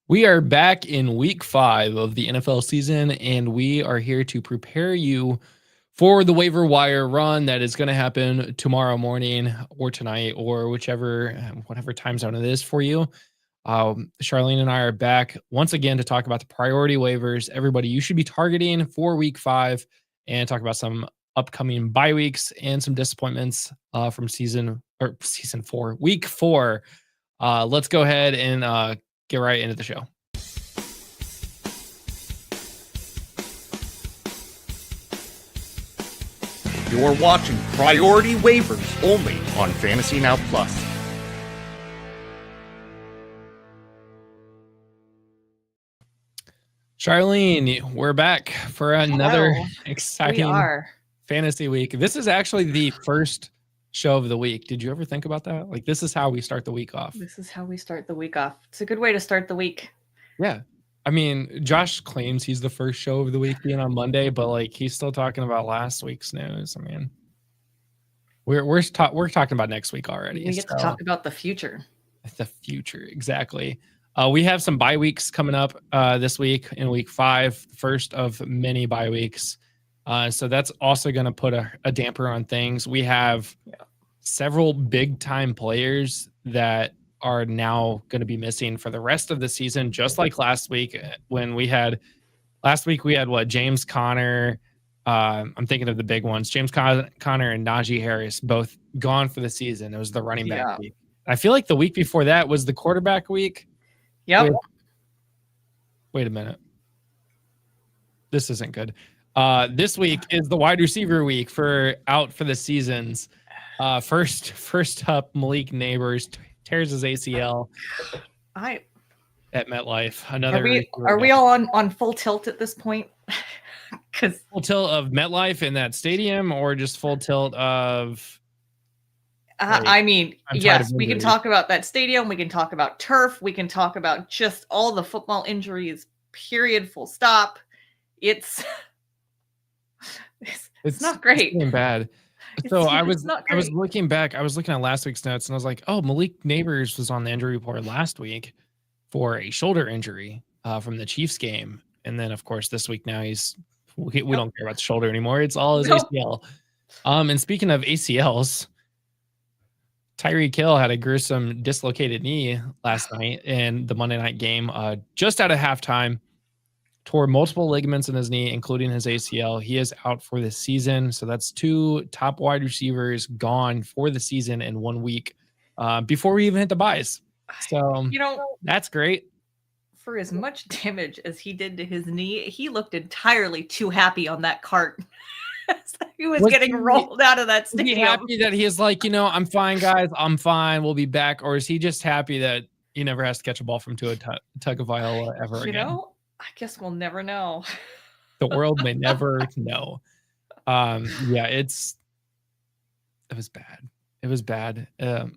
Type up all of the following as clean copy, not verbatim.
We are back in week 5 of the NFL season, and we are here to prepare you for the waiver wire run that is going to happen tomorrow morning or tonight or whatever time zone it is for you. Charlene and I are back once again to talk about the priority waivers, everybody you should be targeting for week 5, and talk about some upcoming bye weeks and some disappointments from season 4, week 4. Let's go ahead and get right into the show. You're watching Priority Waivers only on Fantasy Now Plus. Charlene, we're back for another exciting fantasy week. This is actually the first show of the week. Did you ever think about that? Like, this is how we start the week off. This is how we start the week off. It's a good way to start the week. Yeah. I mean, Josh claims he's the first show of the week being on Monday, but like he's still talking about last week's news. I mean, we're talking about next week already. We get to talk about the future. The future, exactly. We have some bye weeks coming up this week in week 5, first of many bye weeks. So that's also going to put a damper on things. We have several big time players that are now going to be missing for the rest of the season, just like last week when we had James Conner. I'm thinking of the big ones, James Conner and Najee Harris, both gone for the season. It was the running back week. I feel like the week before that was the quarterback week. Yep. Wait a minute. This isn't good. This week is the wide receiver week out for the seasons. First up, Malik Neighbors tears his ACL at MetLife. Are we all on full tilt at this point? Because full tilt of MetLife in that stadium, or just full tilt of? I mean, yes, we can talk about that stadium. We can talk about turf. We can talk about just all the football injuries. Period. Full stop. It's not great. It's bad. So I was looking back. I was looking at last week's notes, and I was like, "Oh, Malik Neighbors was on the injury report last week for a shoulder injury from the Chiefs game." And then, of course, this week now we don't care about the shoulder anymore. It's all his ACL. And speaking of ACLs, Tyreek Hill had a gruesome dislocated knee last night in the Monday night game. Just out of halftime, tore multiple ligaments in his knee, including his ACL. He is out for the season. So that's 2 top wide receivers gone for the season in 1 week before we even hit the buys. So, that's great. For as much damage as he did to his knee, he looked entirely too happy on that cart. He was getting rolled out of that stadium. Is he happy that he is like, I'm fine, guys. I'm fine. We'll be back. Or is he just happy that he never has to catch a ball from Tua Tagovailoa ever again? I guess we'll never know. The world may never know. It was bad. It was bad. It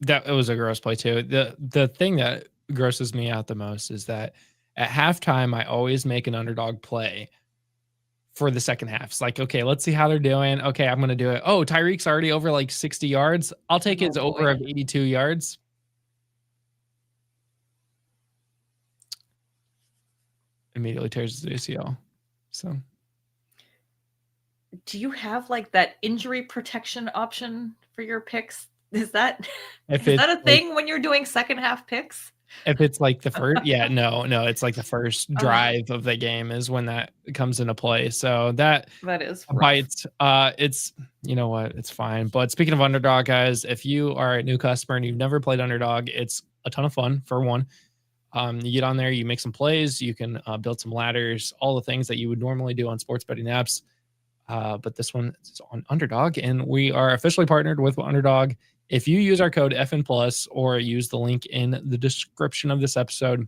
was a gross play too. The thing that grosses me out the most is that at halftime, I always make an underdog play for the second half. It's like, okay, let's see how they're doing. Okay, I'm going to do it. Oh, Tyreek's already over like 60 yards. I'll take his over of 82 yards. Immediately tears his ACL. So, do you have like that injury protection option for your picks? Is that a thing when you're doing second half picks? If it's like the first, no, it's like the first drive of the game is when that comes into play. So that is bites. It's, you know what, it's fine. But speaking of underdog, guys, if you are a new customer and you've never played underdog, it's a ton of fun. For one, you get on there, you make some plays, you can build some ladders, all the things that you would normally do on sports betting apps. But this one is on Underdog, and we are officially partnered with Underdog. If you use our code FN Plus or use the link in the description of this episode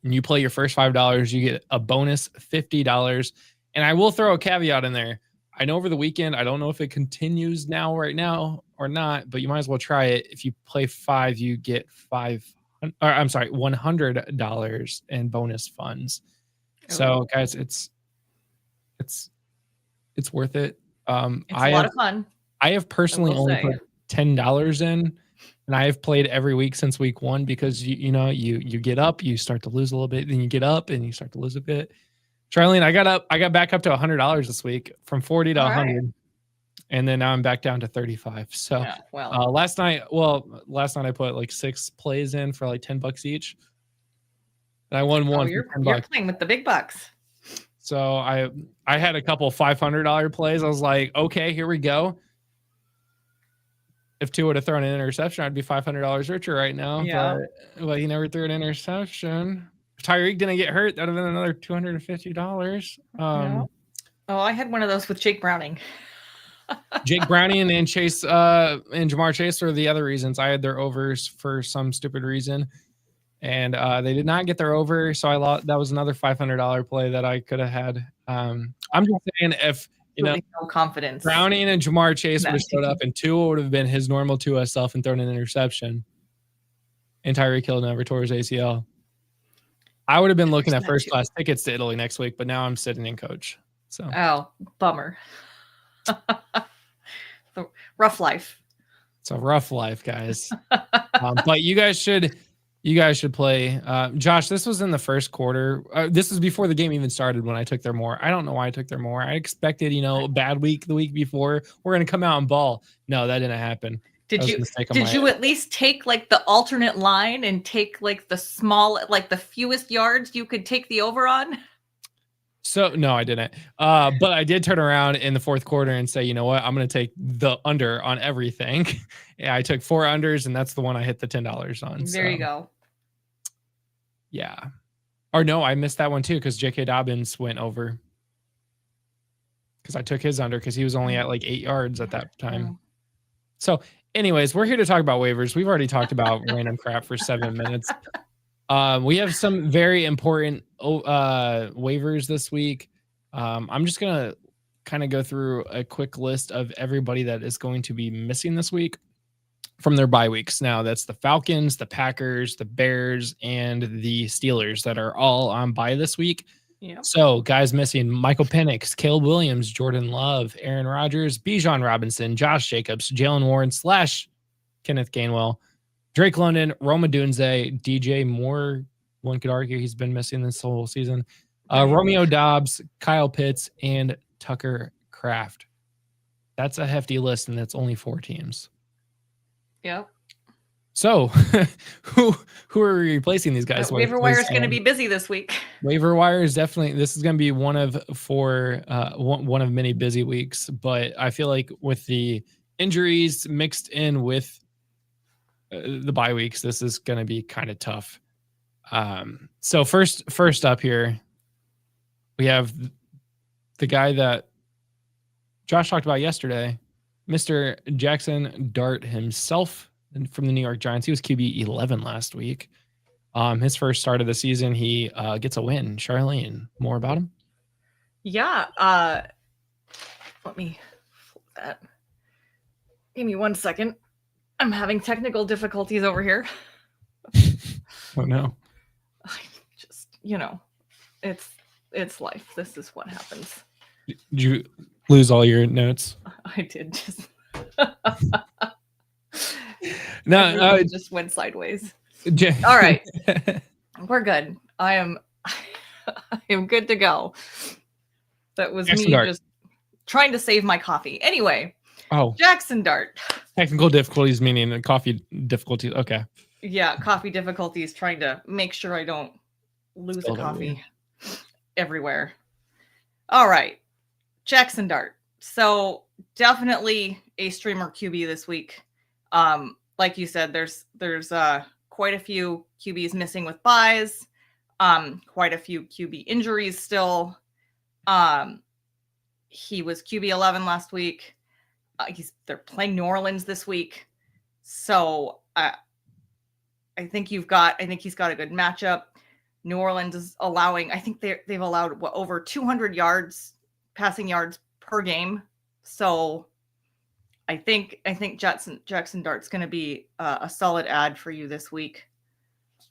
and you play your first $5, you get a bonus $50. And I will throw a caveat in there. I know over the weekend, I don't know if it continues right now or not, but you might as well try it. If you play 5, you get $100 in bonus funds. So guys, it's worth it. It's a lot of fun. I have personally only put $10 in, And I have played every week since week 1 because you get up, you start to lose a little bit, then you get up and you start to lose a bit. Charlene, I got back up to $100 this week from 40 to 100. Right. And then now I'm back down to 35. So last night I put like 6 plays in for like $10 each. And I won one. You're playing with the big bucks. So I had a couple $500 plays. I was like, okay, here we go. If 2 would have thrown an interception, I'd be $500 richer right now. Yeah. But he never threw an interception. If Tyreek didn't get hurt, that would have been another $250. Yeah. Oh, I had one of those with Jake Browning. Jake Browning and Chase and Jamar Chase are the other reasons. I had their overs for some stupid reason, and they did not get their over. So I lost. That was another $500 play that I could have had. I'm just saying, if no confidence, Browning and Jamar Chase would have showed up, and Tua would have been his normal Tua self and thrown an interception, and Tyreek Hill never tore his ACL, I would have been looking at first class tickets to Italy next week. But now I'm sitting in coach. So bummer. The rough life. It's a rough life, guys. But you guys should play. Josh, this was in the first quarter. This was before the game even started when I took their more. I don't know why I took their more. I expected, a bad week the week before. We're going to come out and ball. No, that didn't happen. Did you at least take like the alternate line and take like the small, like the fewest yards you could take the over on? So no, I didn't. But I did turn around in the fourth quarter and say, you know what? I'm going to take the under on everything. Yeah, I took 4 unders, and that's the one I hit the $10 on. There you go. Yeah. Or no, I missed that one too because J.K. Dobbins went over. Because I took his under because he was only at like 8 yards at that time. So anyways, we're here to talk about waivers. We've already talked about random crap for 7 minutes. We have some very important waivers this week. I'm just going to kind of go through a quick list of everybody that is going to be missing this week from their bye weeks. Now, that's the Falcons, the Packers, the Bears, and the Steelers that are all on bye this week. Yep. So, guys missing: Michael Penix, Caleb Williams, Jordan Love, Aaron Rodgers, Bijan Robinson, Josh Jacobs, Jalen Warren / Kenneth Gainwell, Drake London, Roma Dunze, DJ Moore. One could argue he's been missing this whole season. Romeo Dobbs, Kyle Pitts, and Tucker Kraft. That's a hefty list, and that's only 4 teams. Yep. So, who are we replacing these guys with? Waiver wire is going to be busy this week. Waiver wire is definitely. This is going to be one of many busy weeks. But I feel like with the injuries mixed in with the bye weeks, this is going to be kind of tough. So first up here, we have the guy that Josh talked about yesterday, Mr. Jackson Dart himself from the New York Giants. He was QB 11 last week. His first start of the season, he gets a win. Charlene, more about him? Yeah. Let me flip that. Give me 1 second. I'm having technical difficulties over here. Oh no. Just, it's life. This is what happens. Did you lose all your notes? I did. Just no, it just went sideways. All right. We're good. I am good to go. That was Jackson me Dart. Just trying to save my coffee. Anyway. Oh. Jackson Dart. Technical difficulties meaning coffee difficulties. Okay. Yeah, coffee difficulties, trying to make sure I don't lose the coffee everywhere. All right. Jackson Dart. So definitely a streamer QB this week. Like you said, there's quite a few QBs missing with buys. Quite a few QB injuries still. He was QB 11 last week. They're playing New Orleans this week. So I think he's got a good matchup. New Orleans is allowing, I think they've allowed over 200 passing yards per game. So I think Jackson Dart's going to be a solid add for you this week.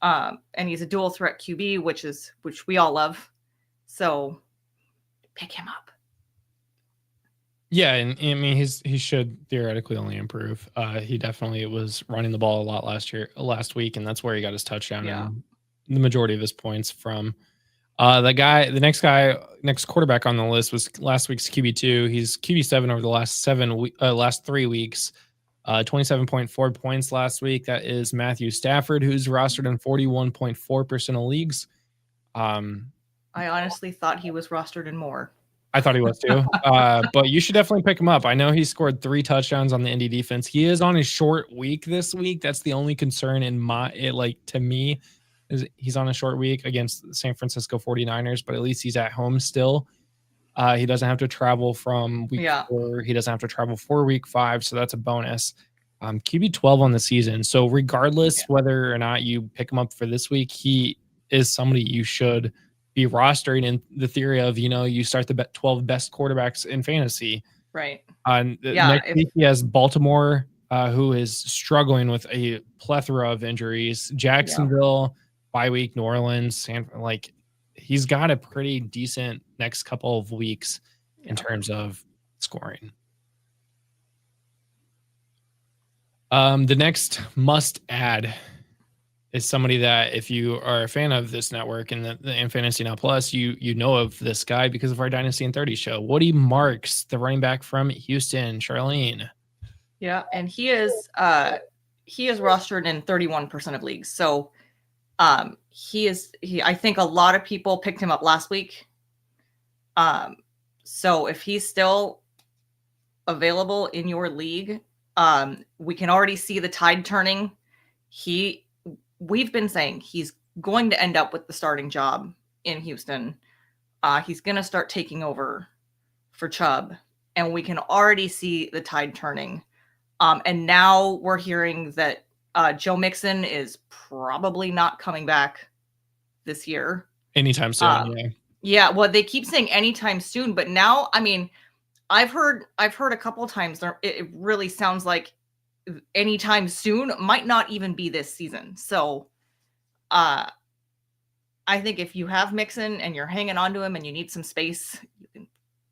And he's a dual threat QB, which we all love. So pick him up. Yeah, and I mean he should theoretically only improve. He definitely was running the ball a lot last week, and that's where he got his touchdown and the majority of his points from. The next quarterback on the list was last week's QB2. He's QB7 over the last 3 weeks. 27.4 points last week. That is Matthew Stafford, who's rostered in 41.4% of leagues. I honestly thought he was rostered in more. I thought he was too. But you should definitely pick him up. I know he scored 3 touchdowns on the Indy defense. He is on a short week this week. That's the only concern to me is he's on a short week against the San Francisco 49ers, but at least he's at home still. He doesn't have to travel from week 4. He doesn't have to travel for week 5. So that's a bonus. QB 12 on the season. So regardless whether or not you pick him up for this week, he is somebody you should be rostering in the theory of, you start the 12 best quarterbacks in fantasy. Right. Next week he has Baltimore, who is struggling with a plethora of injuries. Jacksonville, bye week, New Orleans, he's got a pretty decent next couple of weeks in terms of scoring. The next must add is somebody that if you are a fan of this network and Fantasy Now Plus, you know of this guy because of our Dynasty in 30 show. Woody Marks, the running back from Houston. Charlene. Yeah, and he is rostered in 31% of leagues. So I think a lot of people picked him up last week. So if he's still available in your league, we can already see the tide turning. We've been saying he's going to end up with the starting job in Houston. He's going to start taking over for Chubb, and we can already see the tide turning. And now we're hearing that Joe Mixon is probably not coming back this year. Anytime soon. Yeah. Well, they keep saying anytime soon, but now, I mean, I've heard a couple of times it really sounds like anytime soon might not even be this season. So I think if you have Mixon and you're hanging on to him and you need some space, you can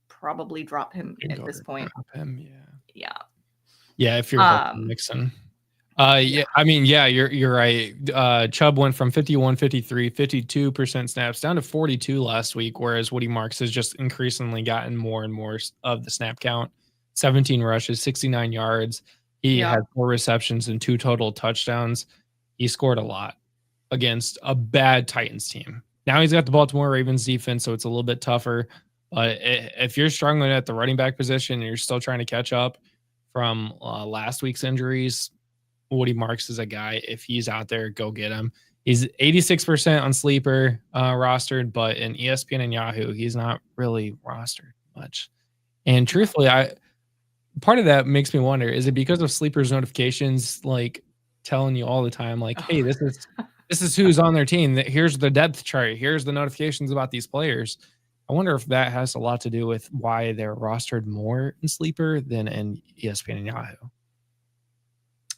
probably drop him at this point. Drop him, yeah. If you're Mixon. You're right. Chubb went from 51, 53, 52% snaps down to 42 last week, whereas Woody Marks has just increasingly gotten more and more of the snap count. 17 rushes, 69 yards. He had 4 receptions and 2 total touchdowns. He scored a lot against a bad Titans team. Now he's got the Baltimore Ravens defense, so it's a little bit tougher. But if you're struggling at the running back position and you're still trying to catch up from last week's injuries, Woody Marks is a guy. If he's out there, go get him. He's 86% on Sleeper rostered, but in ESPN and Yahoo, he's not really rostered much. And truthfully, part of that makes me wonder, is it because of Sleeper's notifications like telling you all the time, like, hey, this is who's on their team. Here's the depth chart. Here's the notifications about these players. I wonder if that has a lot to do with why they're rostered more in Sleeper than in ESPN and Yahoo.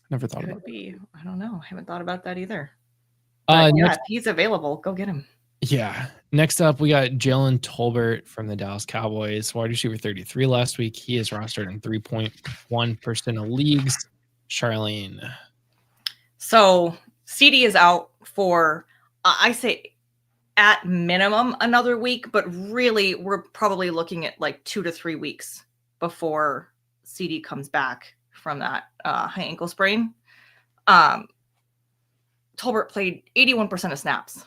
Never thought about that. I don't know. I haven't thought about that either. If he's available, go get him. Yeah. Next up, we got Jalen Tolbert from the Dallas Cowboys. Wide receiver 33 last week. He is rostered in 3.1% of leagues. Charlene. So CD is out for, I say at minimum another week, but really we're probably looking at like 2 to 3 weeks before CD comes back from that high ankle sprain. Tolbert played 81% of snaps.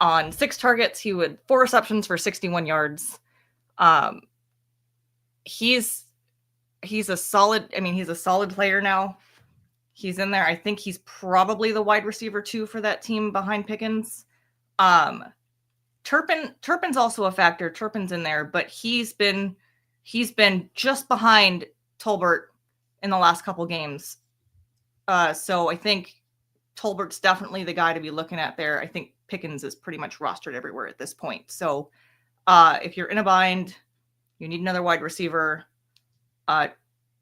On 6 targets, he had 4 receptions for 61 yards. He's a solid player now. He's in there. I think he's probably the wide receiver 2 for that team behind Pickens. Turpin's also a factor. Turpin's in there, but he's been just behind Tolbert in the last couple games. So I think Tolbert's definitely the guy to be looking at there. I think Pickens is pretty much rostered everywhere at this point. So if you're in a bind, you need another wide receiver.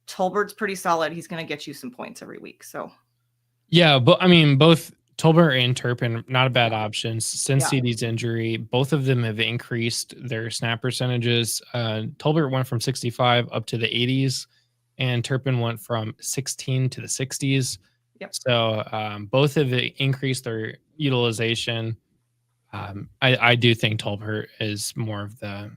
Tolbert's pretty solid. He's going to get you some points every week. So yeah, but I mean, both Tolbert and Turpin, not a bad options. Since CD's injury, both of them have increased their snap percentages. Tolbert went from 65 up to the 80s, and Turpin went from 16 to the 60s. Yep. So both have increased their utilization. I do think Tolbert is more of the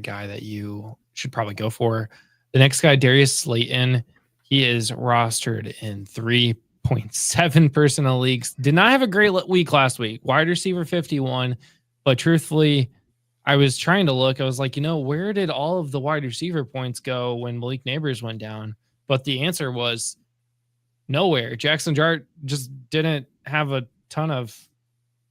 guy that you should probably go for. The next guy, Darius Slayton, he is rostered in 3.7% of leagues. Did not have a great week last week. Wide receiver 51, but truthfully, I was trying to look. I was like, where did all of the wide receiver points go when Malik Neighbors went down? But the answer was nowhere. Jackson Dart just didn't have a ton of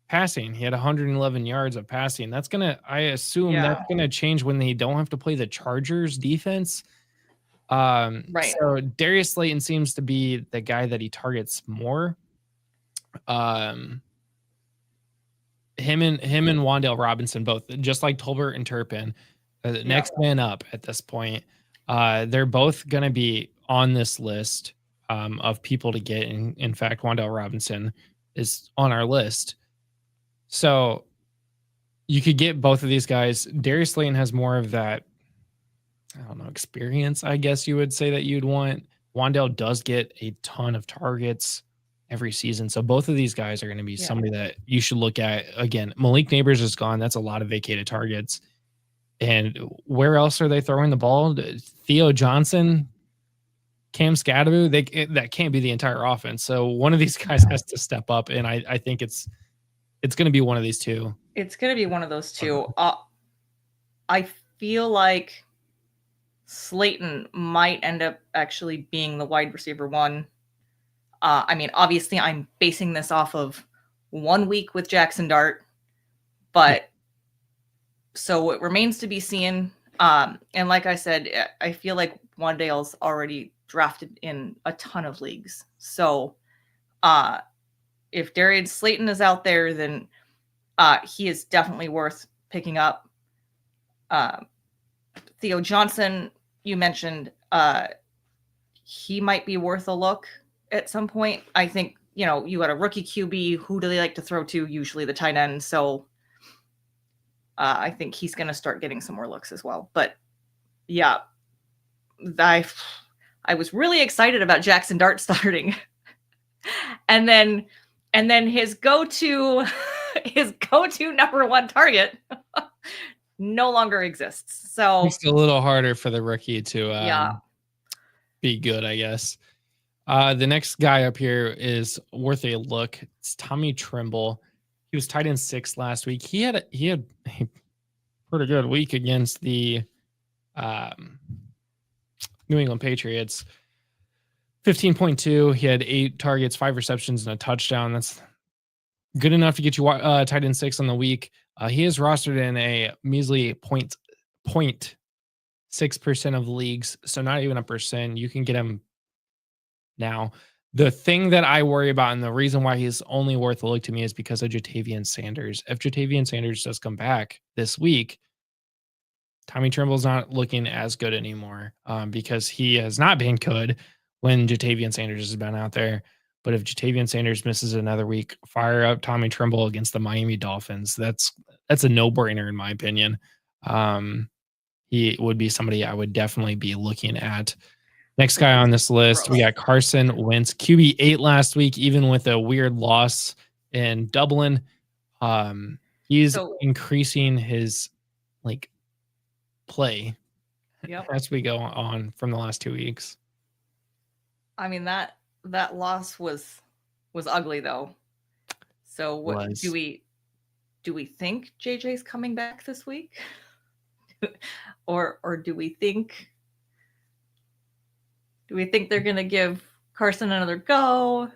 passing. He had 111 yards of passing. That's I assume that's gonna change when they don't have to play the Chargers defense. Right. So Darius Slayton seems to be the guy that he targets more. Him and Wan'Dale Robinson, both just like Tolbert and Turpin, next man up at this point. They're both gonna be on this list of people to get. In fact, Wan'Dale Robinson is on our list. So you could get both of these guys. Darius Slayton has more of that, I don't know, experience, I guess you would say that you'd want. Wan'Dale does get a ton of targets every season. So both of these guys are going to be somebody that you should look at. Again, Malik Neighbors is gone. That's a lot of vacated targets. And where else are they throwing the ball? Theo Johnson, Cam Scadaboo, that can't be the entire offense. So one of these guys has to step up. And I think it's going to be one of these two. It's going to be one of those two. I feel like Slayton might end up actually being the wide receiver one. I mean, obviously, I'm basing this off of 1 week with Jackson Dart, but so it remains to be seen. And like I said, I feel like Wan'Dale's already drafted in a ton of leagues. So if Darius Slayton is out there, then he is definitely worth picking up. Theo Johnson, you mentioned, he might be worth a look at some point. I think, you got a rookie QB. Who do they like to throw to? Usually the tight end. So I think he's going to start getting some more looks as well. But yeah, I was really excited about Jackson Dart starting. and then his go-to number one target no longer exists. So it's a little harder for the rookie to be good, I guess. The next guy up here is worth a look. It's Tommy Tremble. He was tight end 6 last week. He had a pretty good week against the New England Patriots. 15.2. He had 8 targets, 5 receptions, and a touchdown. That's good enough to get you tight end 6 on the week. He is rostered in a measly 0.6% of leagues, so not even a percent. You can get him now. The thing that I worry about, and the reason why he's only worth a look to me, is because of Jatavian Sanders. If Jatavian Sanders does come back this week, Tommy Tremble's not looking as good anymore because he has not been good when Jatavian Sanders has been out there. But if Jatavian Sanders misses another week, fire up Tommy Tremble against the Miami Dolphins. That's a no-brainer in my opinion. He would be somebody I would definitely be looking at. Next guy on this list, we got Carson Wentz, QB 8 last week, even with a weird loss in Dublin. He's increasing his play as we go on from the last 2 weeks. I mean, that loss was ugly though. So what do we think JJ's coming back this week? or do we think they're going to give Carson another go?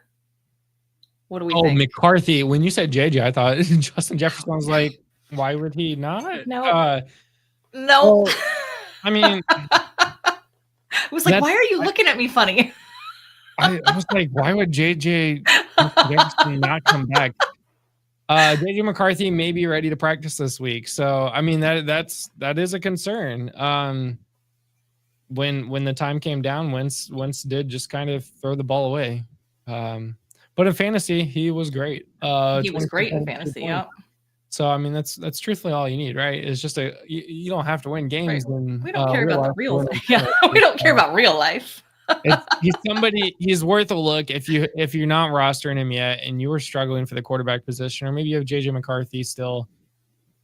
What do we think? McCarthy. When you said JJ, I thought Justin Jefferson was like, why would he not? No. Well, I mean, I was like, why are you looking at me funny? I was like, why would JJ Jefferson not come back? JJ McCarthy may be ready to practice this week. So, I mean, that is a concern. When the time came down, Wentz did just kind of throw the ball away. But in fantasy, he was great. He was great in fantasy, yeah. So I mean, that's truthfully all you need, right? It's just you don't have to win games. Right. And we don't care about the real life. Yeah, we don't care about real life. He's worth a look if you're not rostering him yet and you were struggling for the quarterback position, or maybe you have JJ McCarthy still.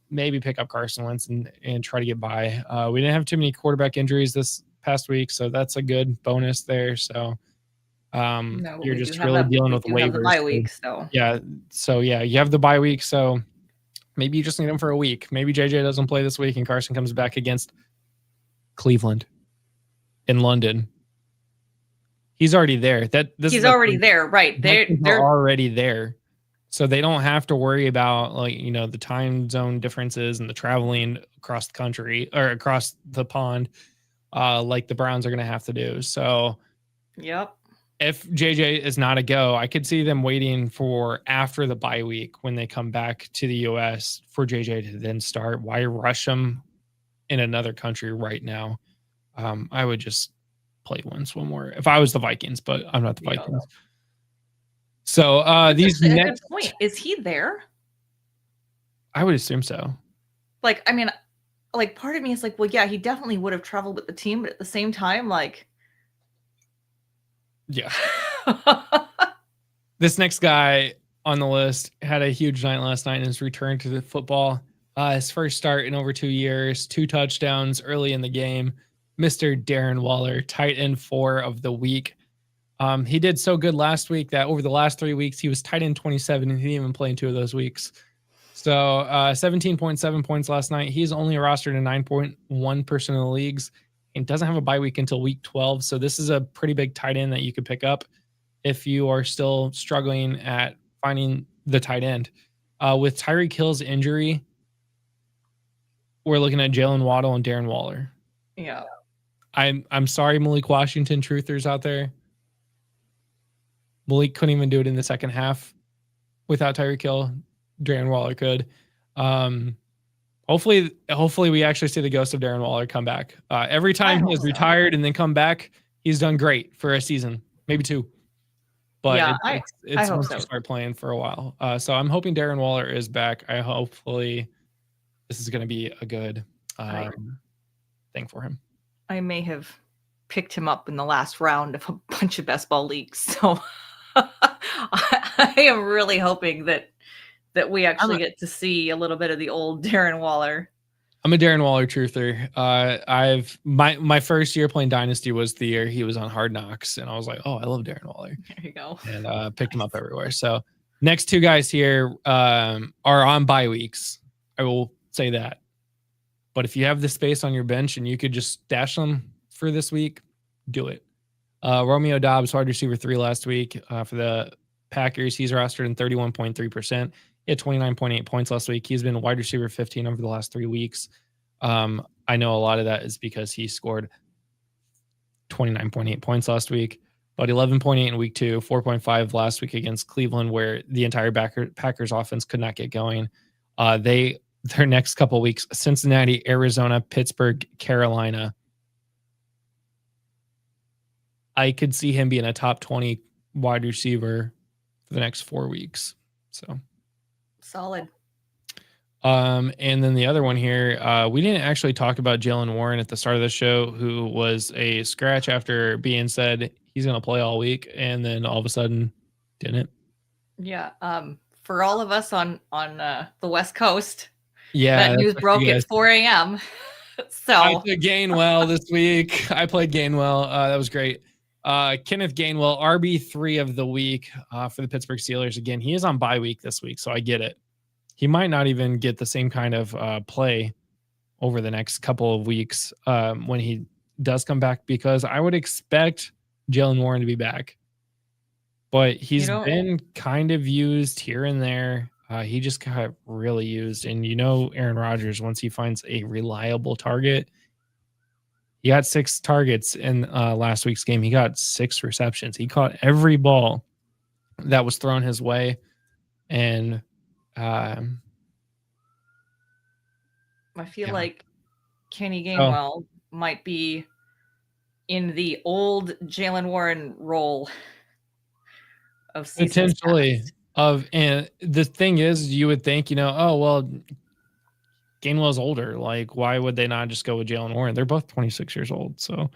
Maybe pick up Carson Wentz and try to get by. We didn't have too many quarterback injuries this past week, so that's a good bonus there. So you're just really dealing with waivers. The bye week, so you have the bye week, so maybe you just need him for a week. Maybe JJ doesn't play this week and Carson comes back against Cleveland in London. He's already there. He's already there, right? They're already there. So they don't have to worry about the time zone differences and the traveling across the country or across the pond like the Browns are going to have to do. So yep. If JJ is not a go, I could see them waiting for after the bye week when they come back to the US for JJ to then start. Why rush him in another country right now? I would just play Wentz one more if I was the Vikings, but I'm not the Vikings. So these next good point. Is he there? I would assume so. Part of me is like, well, yeah, he definitely would have traveled with the team, but at the same time, yeah. This next guy on the list had a huge night last night in his return to the football. His first start in over 2 years, 2 touchdowns early in the game. Mr. Darren Waller, tight end 4 of the week. He did so good last week that over the last 3 weeks, he was tight end 27 and he didn't even play in 2 of those weeks. So 17.7 points last night. He's only rostered in 9.1% of the leagues and doesn't have a bye week until week 12. So this is a pretty big tight end that you could pick up if you are still struggling at finding the tight end. With Tyreek Hill's injury, we're looking at Jalen Waddle and Darren Waller. Yeah. I'm sorry, Malik Washington truthers out there. Malik couldn't even do it in the second half without Tyreek Hill. Darren Waller could. Hopefully we actually see the ghost of Darren Waller come back. Every time he has retired and then come back, he's done great for a season, maybe 2. But it's once you start playing for a while. So I'm hoping Darren Waller is back. Hopefully this is going to be a good thing for him. I may have picked him up in the last round of a bunch of best ball leagues. So I am really hoping that we actually get to see a little bit of the old Darren Waller. I'm a Darren Waller truther. My first year playing Dynasty was the year he was on Hard Knocks, and I was like, oh, I love Darren Waller. There you go. And picked him up everywhere. So next 2 guys here are on bye weeks. I will say that. But if you have the space on your bench and you could just stash them for this week, do it. Romeo Doubs, wide receiver 3 last week for the Packers. He's rostered in 31.3%. He had 29.8 points last week. He's been wide receiver 15 over the last 3 weeks. I know a lot of that is because he scored 29.8 points last week, but 11.8 in week 2, 4.5 last week against Cleveland, where the entire Packers offense could not get going. Their next couple of weeks, Cincinnati, Arizona, Pittsburgh, Carolina. I could see him being a top 20 wide receiver for the next 4 weeks. So solid. And then the other one here, we didn't actually talk about Jaylen Warren at the start of the show, who was a scratch after being said he's going to play all week, and then all of a sudden didn't. Yeah. For all of us on the West Coast, yeah, that news broke at 4 a.m. So I played Gainwell this week. I played Gainwell. That was great. Kenneth Gainwell, RB3 of the week for the Pittsburgh Steelers. Again, he is on bye week this week, so I get it. He might not even get the same kind of play over the next couple of weeks when he does come back, because I would expect Jaylen Warren to be back. But he's been kind of used here and there. He just got really used. And Aaron Rodgers, once he finds a reliable target, he got 6 targets in last week's game. He got 6 receptions. He caught every ball that was thrown his way. And I feel like Kenny Gainwell might be in the old Jaylen Warren role of seasons potentially past. And the thing is, you would think, oh well, Gainwell's older. Like, why would they not just go with Jalen Warren? They're both 26 years old. So,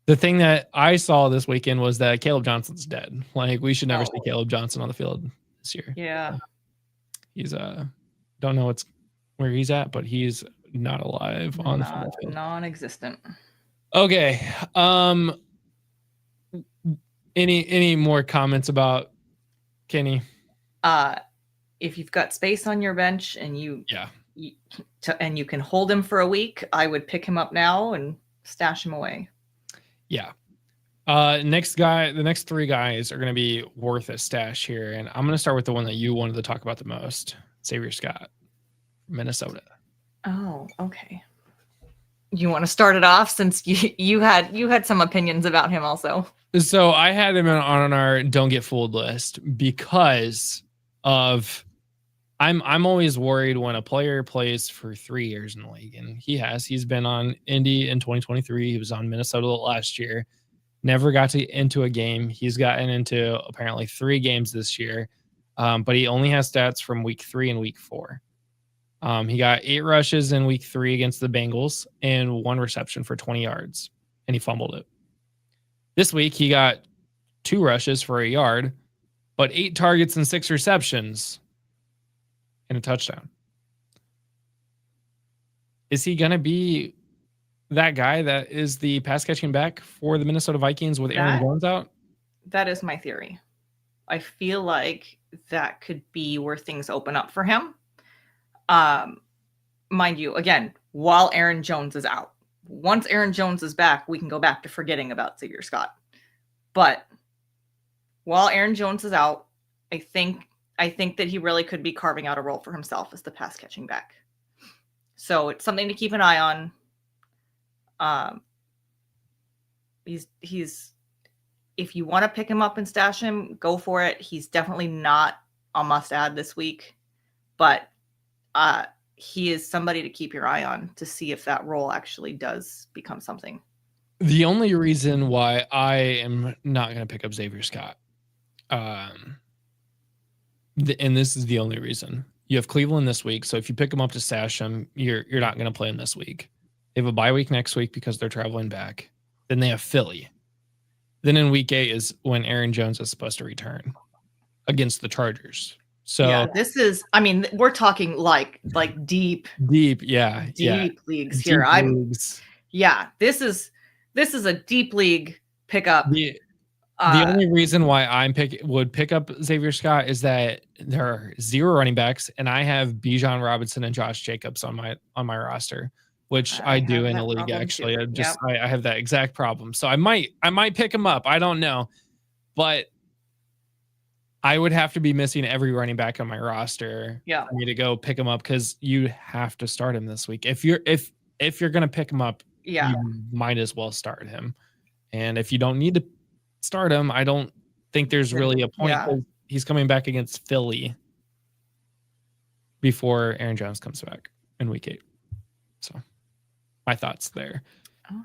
the thing that I saw this weekend was that Caleb Johnson's dead. Like, we should never see Caleb Johnson on the field this year. Yeah. He's don't know where he's at, but he's not alive on the football field. Non-existent. Okay. Any more comments about Kenny? If you've got space on your bench and you can hold him for a week, I would pick him up now and stash him away. Yeah. The next 3 guys are going to be worth a stash here, and I'm going to start with the one that you wanted to talk about the most, Xavier Scott, Minnesota. Oh, okay. You want to start it off since you had some opinions about him also. So I had him on our don't get fooled list because of I'm always worried when a player plays for 3 years in the league, and he's been on Indy in 2023. He was on Minnesota last year, never got into a game. He's gotten into apparently 3 games this year, but he only has stats from week 3 and week 4. He got 8 rushes in week 3 against the Bengals and 1 reception for 20 yards, and he fumbled it. This week, he got 2 rushes for 1 yard, but 8 targets and 6 receptions and a touchdown. Is he going to be that guy that is the pass catching back for the Minnesota Vikings with Aaron Jones out? That is my theory. I feel like that could be where things open up for him. Mind you, again, while Aaron Jones is out. Once Aaron Jones is back, we can go back to forgetting about Xavier Scott. But while Aaron Jones is out, I think that he really could be carving out a role for himself as the pass catching back. So it's something to keep an eye on. He's if you want to pick him up and stash him, go for it. He's definitely not a must add this week, but he is somebody to keep your eye on to see if that role actually does become something. The only reason why I am not going to pick up Xavier Scott, and this is the only reason. You have Cleveland this week, so if you pick him up to stash him, you're not going to play him this week. They have a bye week next week because they're traveling back. Then they have Philly. Then in week 8 is when Aaron Jones is supposed to return against the Chargers. So yeah, this is, we're talking like deep leagues here. This is a deep league pickup. The only reason why I would pick up Xavier Scott is that there are 0 running backs, and I have Bijan Robinson and Josh Jacobs on my roster, which I do in the league. Actually, I have that exact problem. So I might pick him up. I don't know, but I would have to be missing every running back on my roster for me to go pick him up, because you have to start him this week. If you're gonna pick him up, you might as well start him. And if you don't need to start him, I don't think there's really a point. He's coming back against Philly before Aaron Jones comes back in week 8. So my thoughts there. All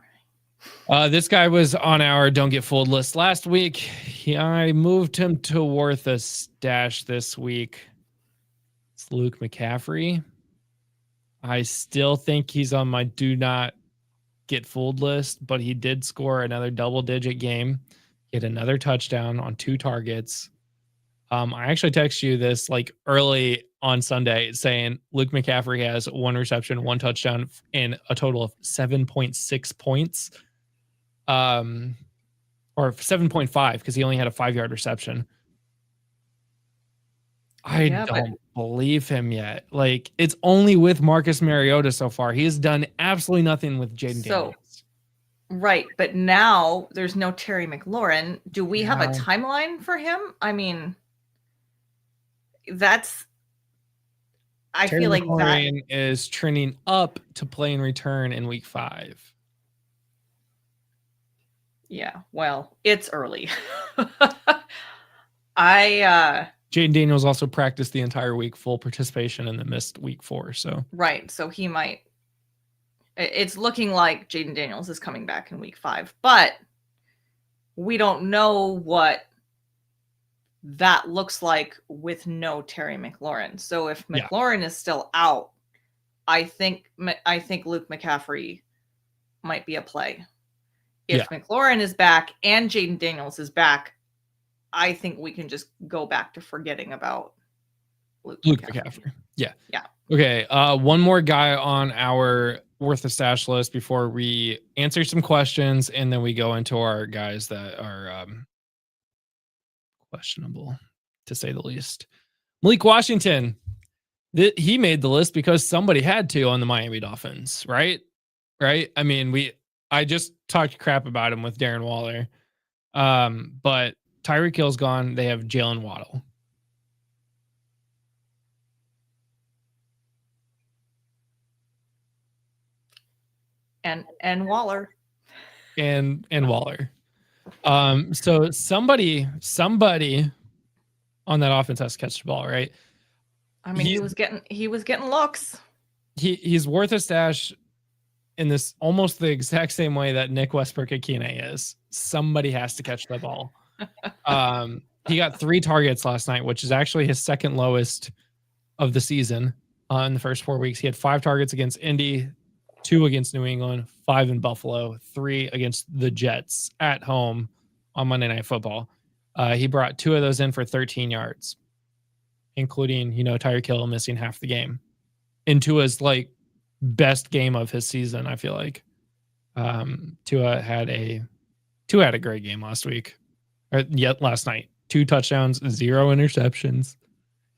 right. This guy was on our don't get fooled list last week. I moved him to worth a stash this week. It's Luke McCaffrey. I still think he's on my do not get fooled list, but he did score another double-digit game. He had another touchdown on 2 targets. I actually texted you this like early on Sunday saying Luke McCaffrey has 1 reception, 1 touchdown, and a total of 7.6 points. Or 7.5 because he only had a 5-yard reception. I don't believe him yet. Like, it's only with Marcus Mariota so far. He has done absolutely nothing with Jaden Daniels. Right, but now there's no Terry McLaurin. Do we have a timeline for him? I feel like McLaurin is trending up to play in return in week 5. Yeah, well, it's early. Jaden Daniels also practiced the entire week, full participation, and then missed week 4. So right, so he might. It's looking like Jaden Daniels is coming back in week 5, but we don't know what that looks like with no Terry McLaurin. So if McLaurin is still out, I think Luke McCaffrey might be a play. If McLaurin is back and Jaden Daniels is back, I think we can just go back to forgetting about Luke McCaffrey. Yeah. Okay. One more guy on our worth a stash list before we answer some questions, and then we go into our guys that are questionable, to say the least. Malik Washington. He made the list because somebody had to on the Miami Dolphins, right? I mean, I just talked crap about him with Darren Waller. But Tyreek Hill's gone. They have Jalen Waddle. And Waller. And Waller. So somebody on that offense has to catch the ball, right? I mean, he was getting looks. He's worth a stash in this almost the exact same way that Nick Westbrook-Ikhine is. Somebody has to catch the ball. He got 3 targets last night, which is actually his second lowest of the season. In the first 4 weeks, he had 5 targets against Indy, 2 against New England, 5 in Buffalo, 3 against the Jets at home on Monday Night Football. He brought 2 of those in for 13 yards, including, Tyreek Hill missing half the game. Into his best game of his season, I feel like. Tua had a great game last night. 2 touchdowns, 0 interceptions.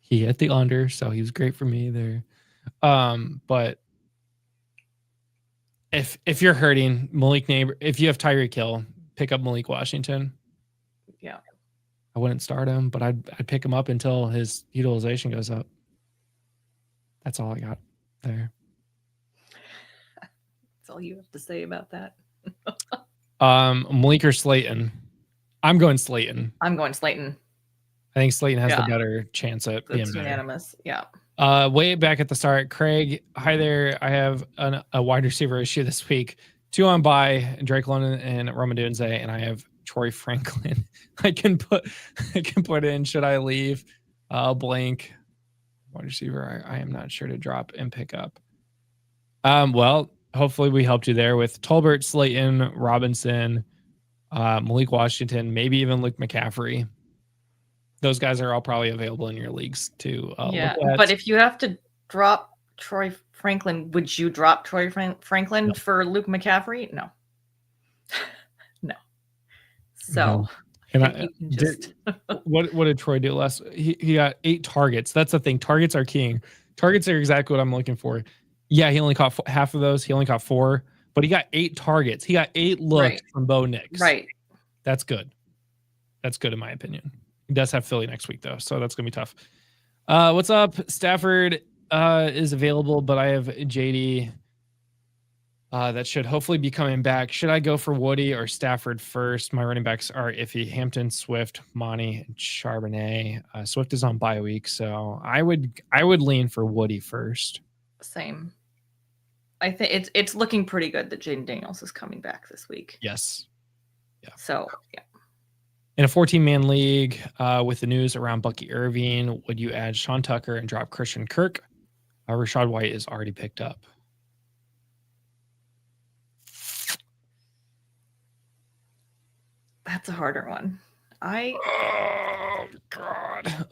He hit the under, so he was great for me there. But if you're hurting Malik Neighbor, if you have Tyreek Hill, pick up Malik Washington. Yeah. I wouldn't start him, but I'd pick him up until his utilization goes up. That's all I got there. That's all you have to say about that. Malik or Slayton? I'm going Slayton. I think Slayton has the better chance at being better. Unanimous. Yeah. Way back at the start, Craig, hi there. I have a wide receiver issue this week. 2 on bye, Drake London and Rome Odunze, and I have Troy Franklin. I can put in. Should I leave? Blank wide receiver. I am not sure to drop and pick up. Well, hopefully we helped you there with Tolbert, Slayton, Robinson, Malik Washington, maybe even Luke McCaffrey. Those guys are all probably available in your leagues too. But if you have to drop Troy Franklin, would you drop Troy Franklin for Luke McCaffrey? No. No. So what did Troy do last? He got 8 targets. That's the thing. Targets are king. Targets are exactly what I'm looking for. Yeah, he only caught half of those. He only caught 4, but he got 8 targets. He got 8 looks from Bo Nix. Right. That's good. That's good in my opinion. He does have Philly next week though, so that's gonna be tough. What's up? Stafford is available, but I have JD that should hopefully be coming back. Should I go for Woody or Stafford first? My running backs are iffy: Hampton, Swift, Monty, and Charbonnet. Swift is on bye week, so I would lean for Woody first. Same. I think it's looking pretty good that Jaden Daniels is coming back this week. Yes. Yeah. So yeah. In a 14-man league, with the news around Bucky Irving, would you add Sean Tucker and drop Christian Kirk? Rashad White is already picked up. That's a harder one. Oh God.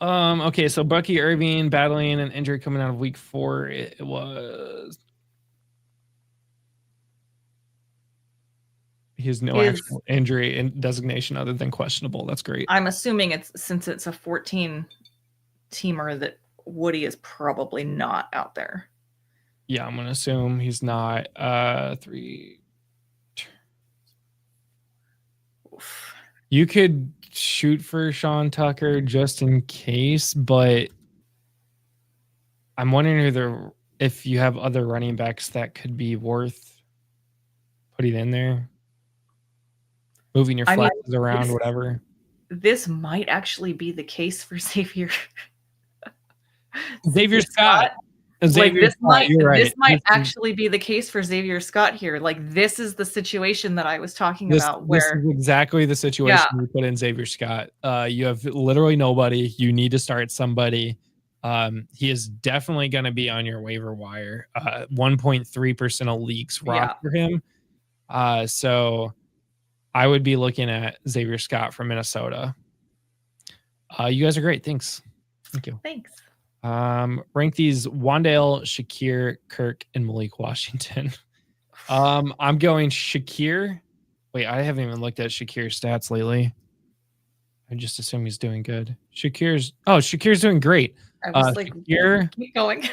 Okay, so Bucky Irving battling an injury coming out of week 4. It was. He has no actual injury and designation other than questionable. That's great. I'm assuming since it's a 14-teamer that Woody is probably not out there. Yeah, I'm going to assume he's not. 3. Oof. You could shoot for Sean Tucker just in case, but I'm wondering if you have other running backs that could be worth putting in there. Moving your flexes around, whatever. This might actually be the case for Xavier. Xavier Scott. Like this might right. actually be the case for Xavier Scott here. Like this is the situation that I was talking about. This is exactly the situation you put in Xavier Scott. You have literally nobody. You need to start somebody. He is definitely going to be on your waiver wire. 1.3% of leagues roster him. So I would be looking at Xavier Scott from Minnesota. You guys are great. Thanks. Thank you. Thanks. Rank these: Wandale, Shakir, Kirk, and Malik Washington. I'm going Shakir. Wait, I haven't even looked at Shakir's stats lately. I just assume he's doing good. Shakir's doing great. I was like, Shakir, keep going.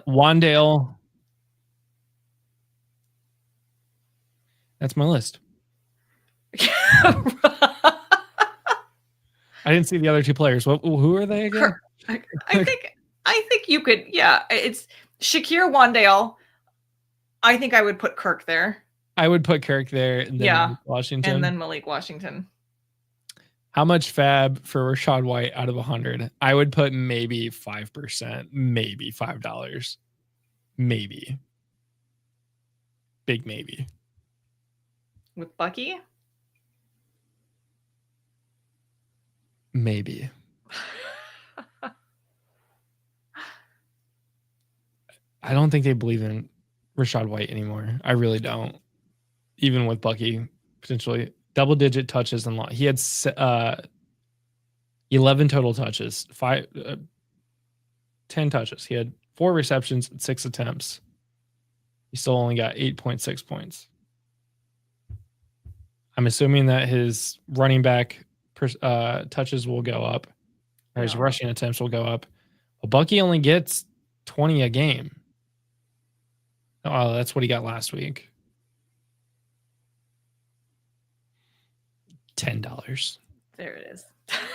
Wandale. That's my list. I didn't see the other two players. Who are they again? I think you could. Yeah, it's Shakir, Wandale. I think I would put Kirk there. I would put Kirk there, and then Malik Washington, and then Malik Washington. How much fab for Rachaad White out of 100? I would put maybe 5%, maybe $5, maybe. Big maybe. With Bucky? Maybe. I don't think they believe in Rachaad White anymore. I really don't. Even with Bucky, potentially double-digit touches and he had 11 total touches, 10 touches. He had 4 receptions and 6 attempts. He still only got 8.6 points. I'm assuming that his running back touches will go up, or his rushing attempts will go up. Well, Bucky only gets 20 a game. Oh, that's what he got last week. $10. There it is.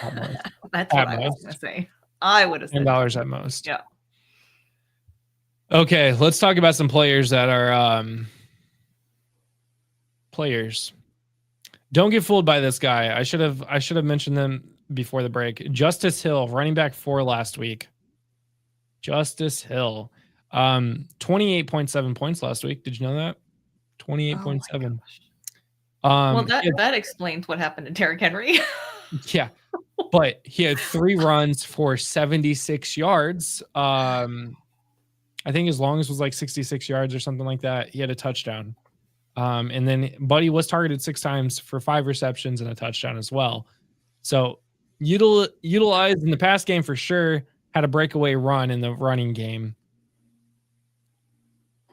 Almost. That's what I was going to say. I would have said $10 at most. Yeah. Okay, let's talk about some players that are players. Don't get fooled by this guy. I should have mentioned them before the break. Justice Hill, running back 4 last week. Justice Hill. 28.7 points last week. Did you know that? 28.7. Well, that explains what happened to Derrick Henry. Yeah. But he had 3 runs for 76 yards. I think his longest was like 66 yards or something like that. He had a touchdown. And then Buddy was targeted 6 times for 5 receptions and a touchdown as well. So utilized in the pass game for sure. Had a breakaway run in the running game.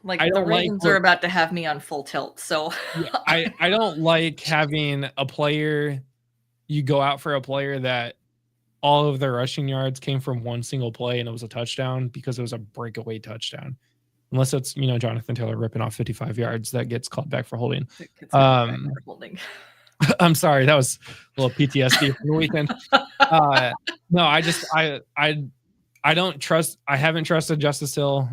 Like the Ravens are about to have me on full tilt. So I don't like having a player, you go out for a player that all of their rushing yards came from one single play and it was a touchdown because it was a breakaway touchdown. Unless it's, Jonathan Taylor ripping off 55 yards that gets called back for holding. I'm sorry, that was a little PTSD from the weekend. No, I don't trust. I haven't trusted Justice Hill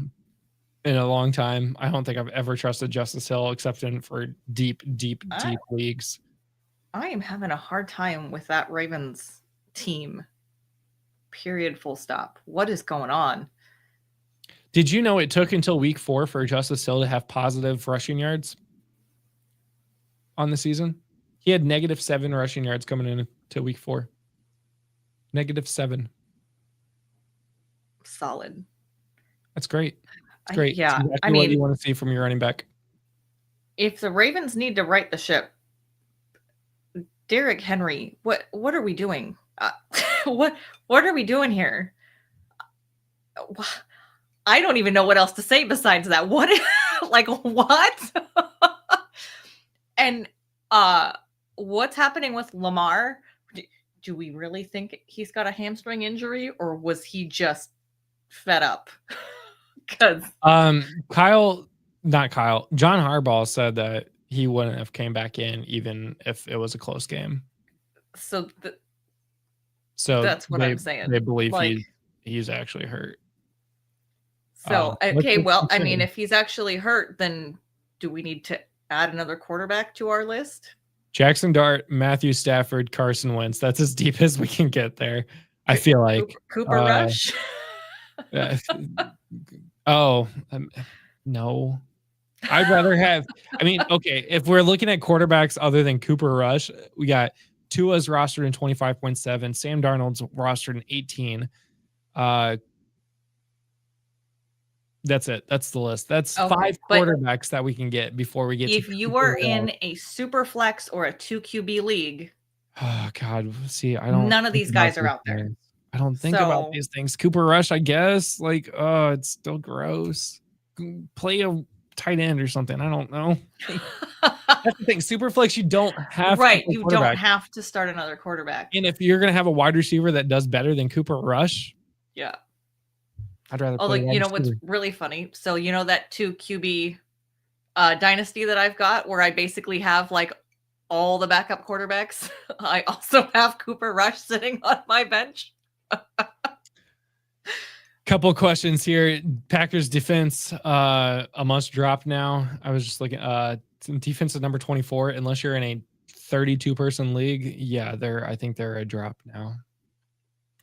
in a long time. I don't think I've ever trusted Justice Hill except for deep leagues. I am having a hard time with that Ravens team. Period. Full stop. What is going on? Did you know it took until week 4 for Justice Hill to have positive rushing yards on the season? He had -7 rushing yards coming into week 4. -7. Solid. That's great. It's great. Yeah. It's exactly what you want to see from your running back. If the Ravens need to right the ship, Derrick Henry, what are we doing? What are we doing here? I don't even know what else to say besides that. What? And what's happening with Lamar? Do we really think he's got a hamstring injury, or was he just fed up? Because John Harbaugh said that he wouldn't have came back in even if it was a close game. So that's what I'm saying. They believe he's actually hurt. So, okay, well, I mean, if he's actually hurt, then do we need to add another quarterback to our list? Jackson Dart, Matthew Stafford, Carson Wentz. That's as deep as we can get there. I feel like Cooper Rush. Oh, no. I'd rather have. I mean, okay, if we're looking at quarterbacks other than Cooper Rush, we got Tua's rostered in 25.7, Sam Darnold's rostered in 18. That's it. That's the list. That's Okay, 5 quarterbacks that we can get before we get to if you were in a super flex or a 2 QB league, oh God, see, I don't. none of these guys are out there. I don't think about these things. Cooper Rush, I guess. Like, oh, it's still gross. Play a tight end or something. I don't know. That's the thing. Superflex, you don't have right. You don't have to start another quarterback. And if you're gonna have a wide receiver that does better than Cooper Rush, yeah, I'd rather. Although you know what's really funny. So you know that 2 QB dynasty that I've got, where I basically have like all the backup quarterbacks. I also have Cooper Rush sitting on my bench. Couple questions here. Packers defense, a must drop now. I was just looking. Defense is number 24. Unless you're in a 32-person league, yeah, I think they're a drop now.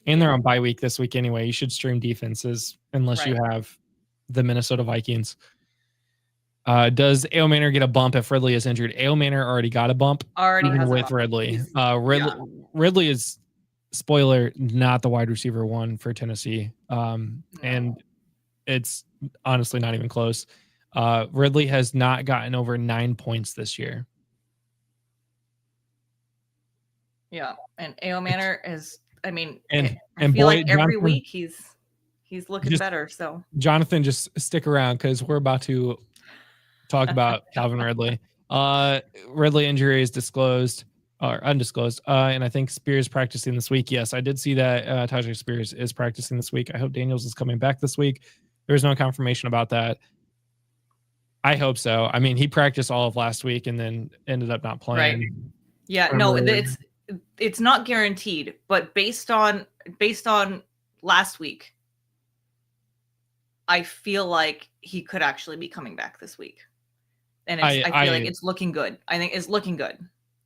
And they're on bye week this week anyway. You should stream defenses unless you have the Minnesota Vikings. Does A.O. Manor get a bump if Ridley is injured? A.O. Manor already got a bump. Already has with Ridley. Ridley is, spoiler, not the wide receiver one for Tennessee. And it's honestly not even close. Ridley has not gotten over 9 points this year. Yeah, and A.O. Manor is, I mean, and I feel like every week he's looking better. So Jonathan, just stick around because we're about to talk about Calvin Ridley. Ridley injury is disclosed or undisclosed. And I think Spears practicing this week. Yes, I did see that Tajay Spears is practicing this week. I hope Daniels is coming back this week. There's no confirmation about that. I hope so. I mean, he practiced all of last week and then ended up not playing. Right. Yeah, no, it's not guaranteed, but based on last week, I feel like he could actually be coming back this week. And I feel like it's looking good. I think it's looking good.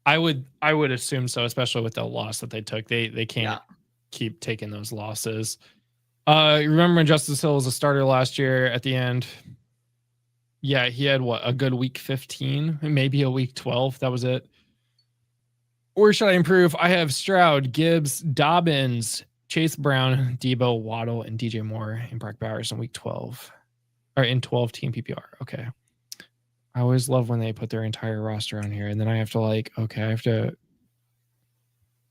I would assume so, especially with the loss that they took. They can't keep taking those losses. Remember when Justice Hill was a starter last year at the end? Yeah, he had a good week 15, maybe a week 12. That was it. Where should I improve? I have Stroud, Gibbs, Dobbins, Chase Brown, Debo, Waddle, and DJ Moore in Brock Bowers in week 12. Or in 12 team PPR. Okay. I always love when they put their entire roster on here. And then I have to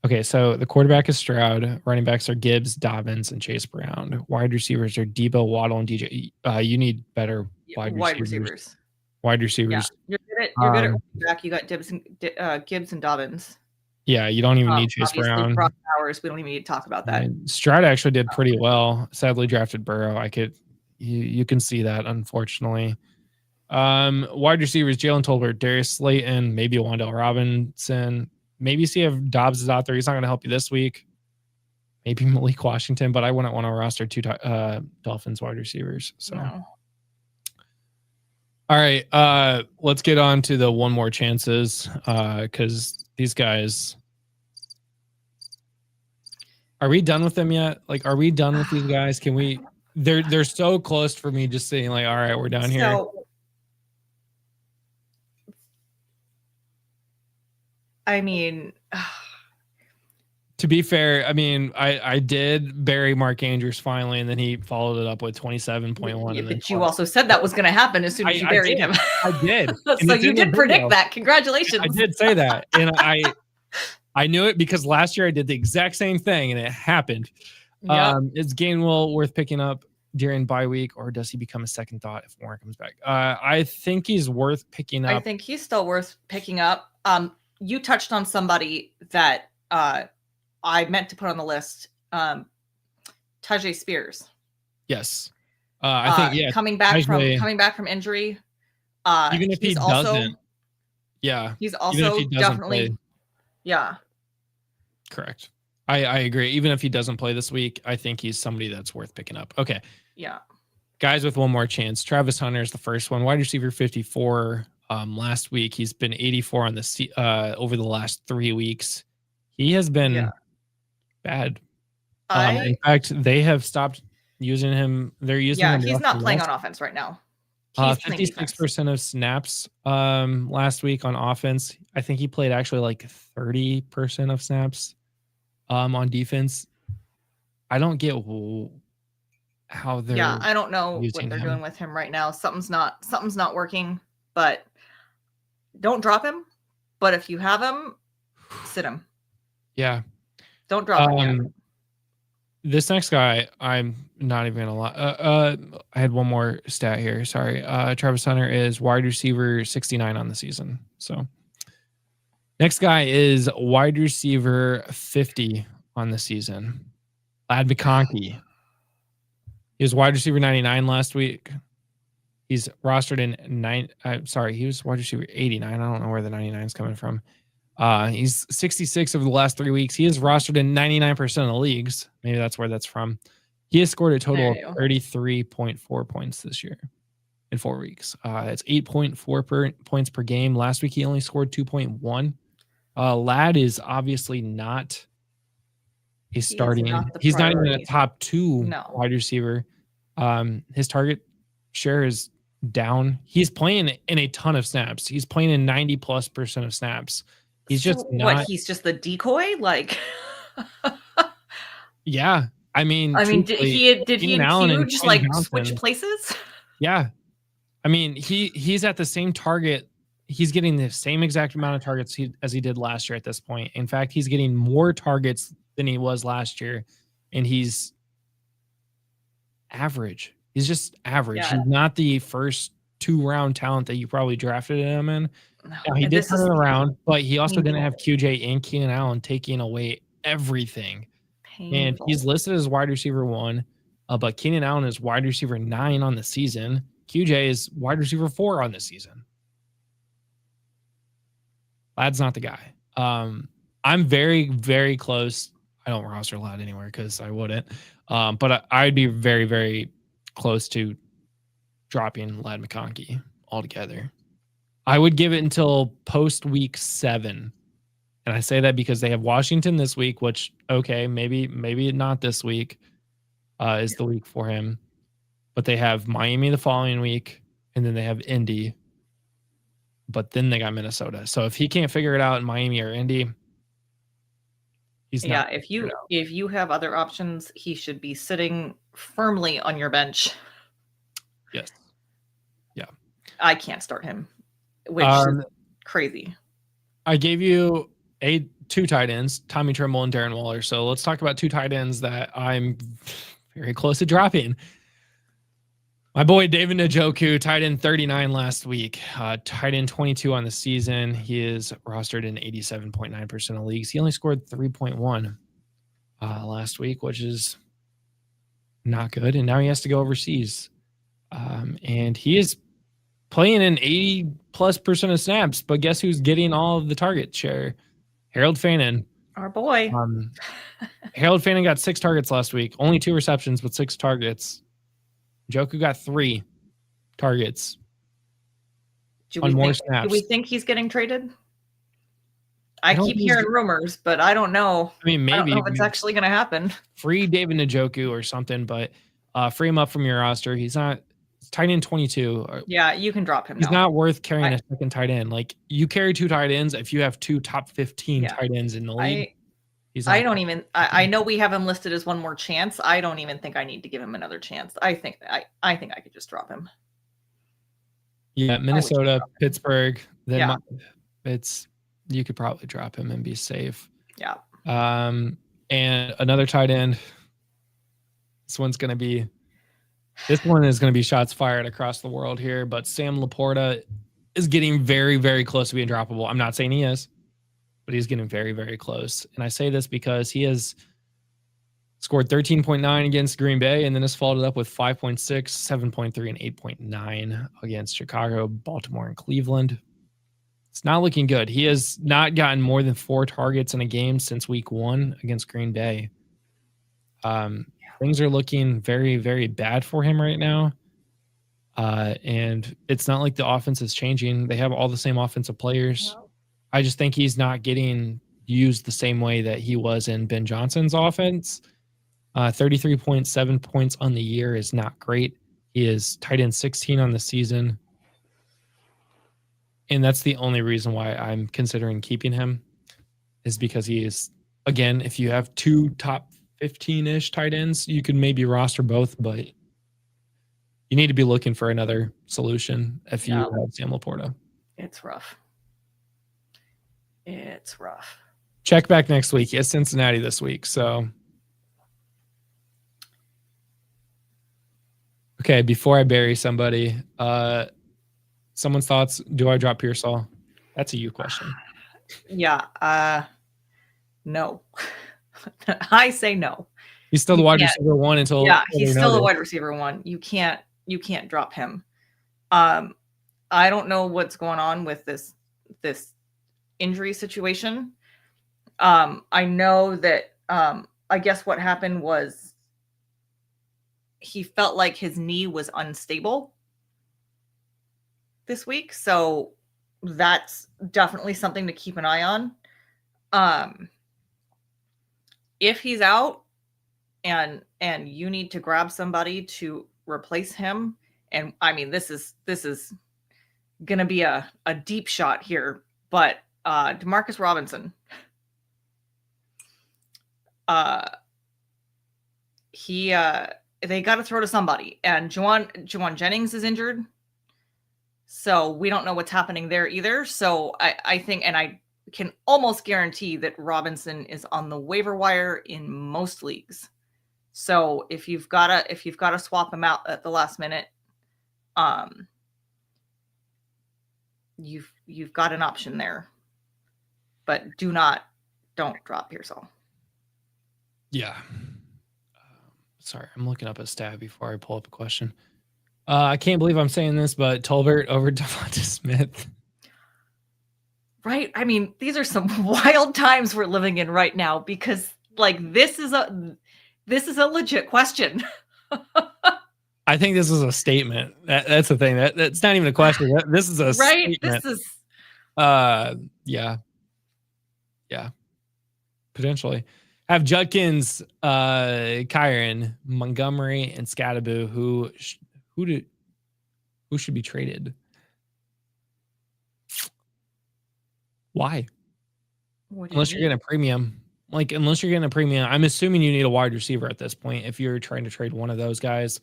Okay, so the quarterback is Stroud. Running backs are Gibbs, Dobbins, and Chase Brown. Wide receivers are Debo, Waddle, and DJ. You need better wide receivers. Wide receivers. Yeah. You're good at back. You got Gibbs and Dobbins. Yeah, you don't even need Chase Brown. Brock Bowers, we don't even need to talk about that. Stroud actually did pretty well. Sadly drafted Burrow. You can see that, unfortunately. Wide receivers, Jalen Tolbert, Darius Slayton, maybe Wan'Dale Robinson. Maybe see if Dobbs is out there. He's not going to help you this week. Maybe Malik Washington, but I wouldn't want to roster 2 Dolphins wide receivers. So. No. All right, let's get on to the one more chances because these guys. Are we done with them yet? Like, are we done with these guys? Can we? They're so close for me just saying like, all right, we're down here. I mean, to be fair, I mean, I did bury Mark Andrews finally, and then he followed it up with 27.1. Yeah, but you also said that was going to happen as soon as you buried him. I did. So you did predict that. Congratulations. I did say that, and I knew it because last year I did the exact same thing, and it happened. Yep. Is Gainwell worth picking up during bye week, or does he become a second thought if Warren comes back? I think he's worth picking up. I think he's still worth picking up. You touched on somebody that I meant to put on the list. Tajay Spears. Yes. I think coming back from injury. Even if he doesn't. Yeah. He's also definitely play. Yeah. Correct. I agree. Even if he doesn't play this week, I think he's somebody that's worth picking up. Okay. Yeah. Guys with one more chance. Travis Hunter is the first one. Wide receiver 54. Last week he's been 84 on the over the last 3 weeks. He has been bad. In fact, they have stopped using him. They're using him. He's not playing on offense right now. 56% of snaps last week on offense. I think he played actually like 30% of snaps on defense. I don't get how they're I don't know what they're doing with him right now. Something's not working, but don't drop him. But if you have him, sit him. Yeah. Don't drop him yet. This next guy, I'm not even gonna lie. I had one more stat here. Sorry. Travis Hunter is wide receiver 69 on the season. So next guy is wide receiver 50 on the season. Lad McConkey. He was wide receiver 99 last week. He's rostered in he was wide receiver 89. I don't know where the 99 is coming from. He's 66 over the last 3 weeks. He is rostered in 99% of the leagues. Maybe that's where that's from. He has scored a total of 33.4 points this year in 4 weeks. That's 8.4 points per game. Last week, he only scored 2.1. Lad is obviously not a starting. He's not even a top 2 wide receiver. His target share is down. He's playing in a ton of snaps. He's playing in 90+% of snaps. He's just not. What? He's just the decoy, like. Yeah, I mean, did he just like switch places? Yeah, I mean, he's at the same target. He's getting the same exact amount of targets as he did last year at this point. In fact, he's getting more targets than he was last year, and he's average. He's just average. Yeah. He's not the first 2-round talent that you probably drafted him in. No, he did turn it around, but he also didn't have QJ and Keenan Allen taking away everything. Painful. And he's listed as wide receiver 1, but Keenan Allen is wide receiver 9 on the season. QJ is wide receiver 4 on the season. Lad's not the guy. I'm very, very close. I don't roster Lad anywhere because I wouldn't. But I'd be very, very close to dropping Lad McConkey altogether. I would give it until post week 7. And I say that because they have Washington this week, which, okay, maybe not this week is the week for him. But they have Miami the following week, and then they have Indy. But then they got Minnesota. So if he can't figure it out in Miami or Indy, he's not. If you have other options, he should be sitting firmly on your bench. Yes. Yeah. I can't start him, which is crazy. I gave you 2 tight ends, Tommy Tremble and Darren Waller. So let's talk about 2 tight ends that I'm very close to dropping. My boy David Njoku, tight end 39 last week, tight end 22 on the season. He is rostered in 87.9% of leagues. He only scored 3.1 last week, which is not good. And now he has to go overseas. And he is playing in 80+% of snaps, but guess who's getting all of the target share? Harold Fannin. Our boy. Harold Fannin got 6 targets last week. Only 2 receptions, but 6 targets. Njoku got 3 targets on more snaps. Do we think he's getting traded? I keep hearing rumors, but I don't know. I mean, maybe. I don't know if it's actually going to happen. Free David Njoku or something, but free him up from your roster. He's not tight end 22. Yeah, you can drop him. He's not worth carrying a second tight end. Like, you carry 2 tight ends if you have 2 top 15 tight ends in the league. I know we have him listed as one more chance. I don't even think I need to give him another chance. I think I could just drop him. Yeah, Minnesota, Pittsburgh. Then you could probably drop him and be safe. Yeah. And another tight end. This one is going to be shots fired across the world here, but Sam Laporta is getting very, very close to being droppable. I'm not saying he is, but he's getting very, very close. And I say this because he has scored 13.9 against Green Bay and then has followed up with 5.6, 7.3, and 8.9 against Chicago, Baltimore, and Cleveland. It's not looking good. He has not gotten more than 4 targets in a game since week 1 against Green Bay. Things are looking very, very bad for him right now. And it's not like the offense is changing. They have all the same offensive players. No. I just think he's not getting used the same way that he was in Ben Johnson's offense. 33.7 points on the year is not great. He is tight end 16 on the season. And that's the only reason why I'm considering keeping him, is because he is, again, if you have 2 top 15-ish tight ends, you could maybe roster both, but you need to be looking for another solution if you have Sam Laporta. It's rough. It's rough. Check back next week. It's Cincinnati this week, so. Okay, before I bury somebody, someone's thoughts, do I drop Pearsall? That's a you question. Yeah, no. I say no. He's still the wide receiver 1 until. Yeah, he's still the wide receiver 1. You can't drop him. I don't know what's going on with this injury situation. I know that I guess what happened was he felt like his knee was unstable this week, so that's definitely something to keep an eye on. If he's out and you need to grab somebody to replace him, and I mean this is gonna be a deep shot here, but Demarcus Robinson, they got to throw to somebody, and Juwan Jennings is injured, so we don't know what's happening there either. So I think, and I can almost guarantee that Robinson is on the waiver wire in most leagues. So if you've got to swap him out at the last minute, you've got an option there, but don't drop Pearsall. Yeah. Sorry, I'm looking up a stat before I pull up a question. I can't believe I'm saying this, but Tolbert over Devonta Smith. Right. I mean, these are some wild times we're living in right now, because like this is a legit question. I think this is a statement. That's the thing. That's not even a question. This is a right. Statement. This is. Yeah. Potentially. Have Judkins, Kyron, Montgomery, and Scattaboo. Who should be traded? Why? Unless you're getting a premium. I'm assuming you need a wide receiver at this point if you're trying to trade one of those guys.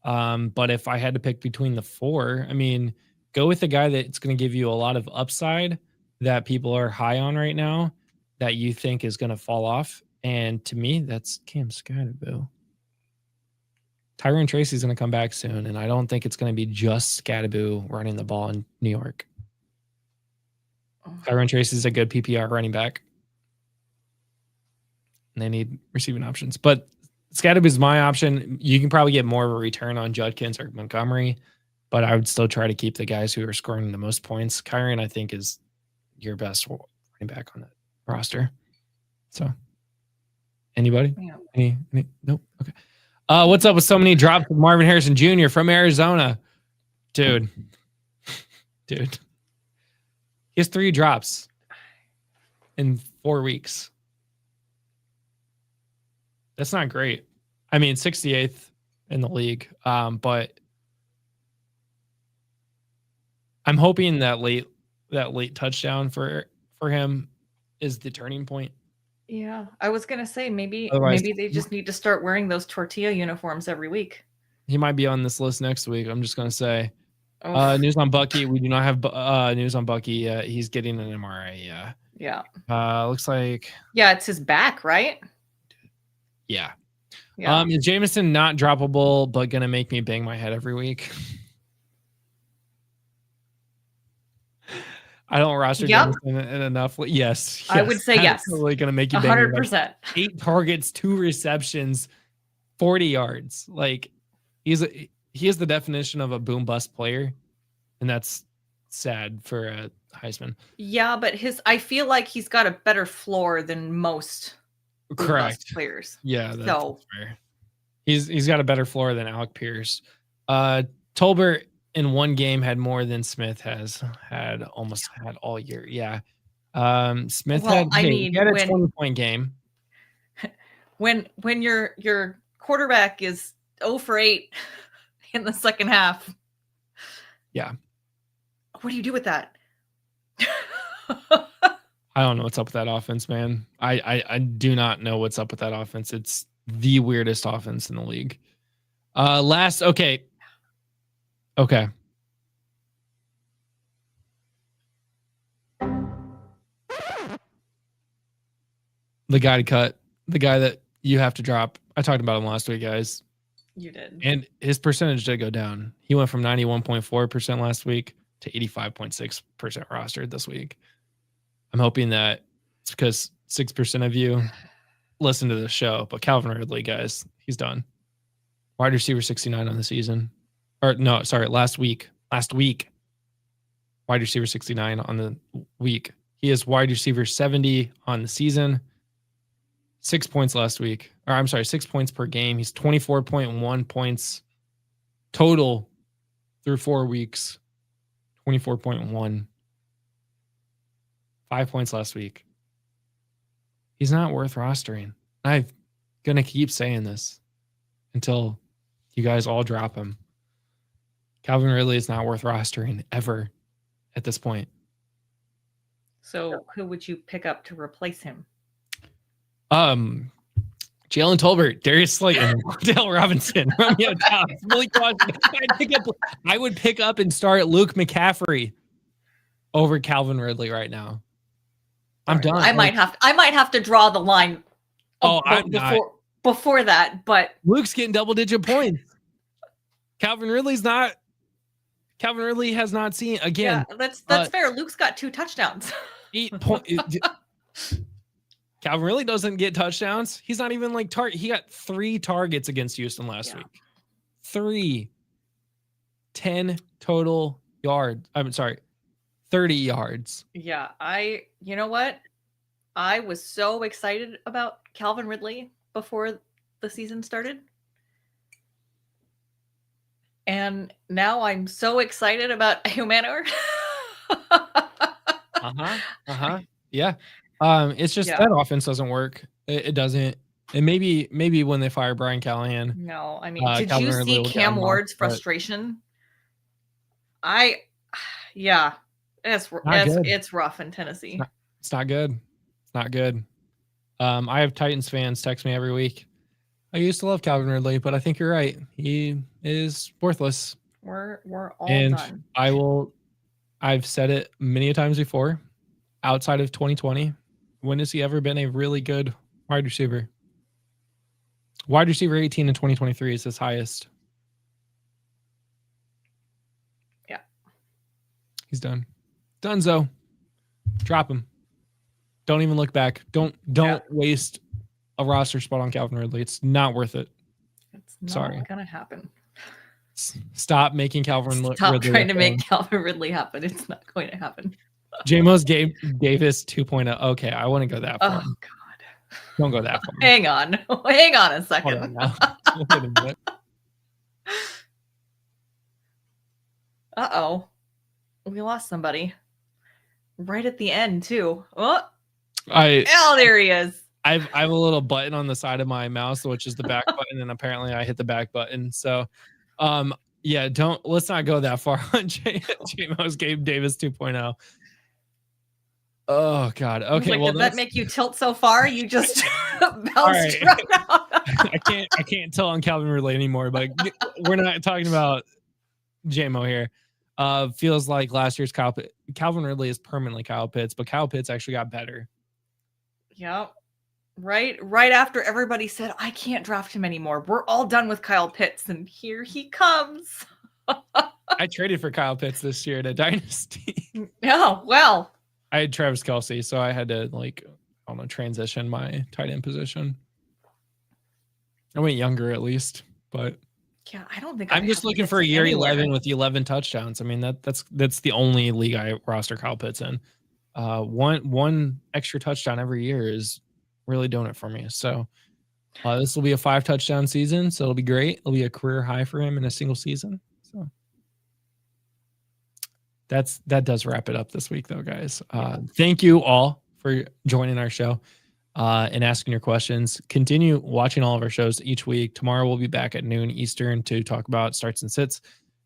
But if I had to pick between the 4, I mean, go with the guy that's going to give you a lot of upside that people are high on right now that you think is going to fall off. And to me, that's Cam Scattaboo. Tyron Tracy's going to come back soon, and I don't think it's going to be just Scattaboo running the ball in New York. Tyron Tracy's a good PPR running back. And they need receiving options. But Scattaboo's my option. You can probably get more of a return on Judkins or Montgomery, but I would still try to keep the guys who are scoring the most points. Kyron, I think, is your best running back on that roster. So, anybody? Yeah. Any? Nope. Okay. What's up with so many drops of Marvin Harrison Jr. from Arizona? Dude. He has 3 drops in 4 weeks. That's not great. I mean, 68th in the league. But I'm hoping that late touchdown for him is the turning point. Yeah, I was gonna say maybe they just need to start wearing those tortilla uniforms every week. He might be on this list next week. I'm just gonna say. News on Bucky. We do not have news on Bucky yet. He's getting an MRI. Yeah. Looks like. Yeah, it's his back, right? Yeah. Is Jameson not droppable, but gonna make me bang my head every week? I don't roster Jameson enough. Yes, I would say yes. Absolutely gonna make you bang 100%. 8 targets, 2 receptions, 40 yards. Like he is the definition of a boom bust player, and that's sad for a Heisman. Yeah, but I feel like he's got a better floor than most correct players. Yeah, that's fair. He's got a better floor than Alec Pierce. Tolbert in one game had more than Smith has had all year. Yeah. Smith had a 20-point game. when your quarterback is 0 for 8 in the second half. Yeah. What do you do with that? I don't know what's up with that offense, man. I do not know what's up with that offense. It's the weirdest offense in the league. Okay. The guy to cut, the guy that you have to drop. I talked about him last week, guys. You did. And his percentage did go down. He went from 91.4% last week to 85.6% rostered this week. I'm hoping that it's because 6% of you listen to the show, but Calvin Ridley, guys, he's done. Wide receiver 69 on the season. Or no, sorry, last week. Wide receiver 69 on the week. He is wide receiver 70 on the season. 6 points last week. Or I'm sorry, 6 points per game. He's 24.1 points total through 4 weeks. 24.1. 5 points last week. He's not worth rostering. I'm going to keep saying this until you guys all drop him. Calvin Ridley is not worth rostering ever at this point. So who would you pick up to replace him? Jalen Tolbert, Darius Slayton, Dale Robinson, Romeo Dobbs, Malik Washington. I would pick up and start Luke McCaffrey over Calvin Ridley right now. I'm done. I might have to draw the line. Before that, but Luke's getting double-digit points. Calvin Ridley has not seen again. Yeah, that's fair. Luke's got 2 touchdowns. 8 points. Calvin Ridley doesn't get touchdowns. He's not even like he got 3 targets against Houston last week. 3. 10 total yards. I'm sorry, 30 yards. Yeah, you know what? I was so excited about Calvin Ridley before the season started. And now I'm so excited about Humanor. Yeah. It's just that offense doesn't work. It doesn't. And maybe when they fire Brian Callahan. No, I mean, did you see Cam Ward's frustration? It's rough in Tennessee. It's not good. It's not good. I have Titans fans text me every week. I used to love Calvin Ridley, but I think you're right. He is worthless. We're all done. I've said it many times before. Outside of 2020, when has he ever been a really good wide receiver? Wide receiver 18 in 2023 is his highest. Yeah. He's done. Dunzo. Drop him. Don't even look back. Don't waste a roster spot on Calvin Ridley. It's not worth it. It's not gonna happen. Stop making Calvin Ridley. Stop trying to make Calvin Ridley happen. It's not going to happen. JMO's Davis 2.0. Okay, I want to go that far. Oh God. Don't go that far. Hang on a second. Hold on now. Wait a minute. Uh-oh. We lost somebody. Right at the end, too. Oh, there he is. I have a little button on the side of my mouse, which is the back button, and apparently I hit the back button. So let's not go that far on JMO's Gabe Davis 2.0. Oh God. Okay. Did that make you tilt so far? You just bounced right out. I can't tell on Calvin Ridley anymore, but we're not talking about JMO here. Feels like last year's Calvin Ridley is permanently Kyle Pitts, but Kyle Pitts actually got better. Yeah. Right after everybody said, I can't draft him anymore. We're all done with Kyle Pitts, and here he comes. I traded for Kyle Pitts this year to Dynasty. Oh, well. I had Travis Kelce, so I had to transition my tight end position. I went younger at least, but yeah, I don't think I'm just looking for a year 11 with 11 touchdowns. I mean, that's the only league I roster Kyle Pitts in. One extra touchdown every year is really doing it for me. So this will be a 5 touchdown season, so it'll be great. It'll be a career high for him in a single season. So that does wrap it up this week, though, guys. Thank you all for joining our show. and asking your questions. Continue watching all of our shows each week. Tomorrow we'll be back at noon Eastern to talk about starts and sits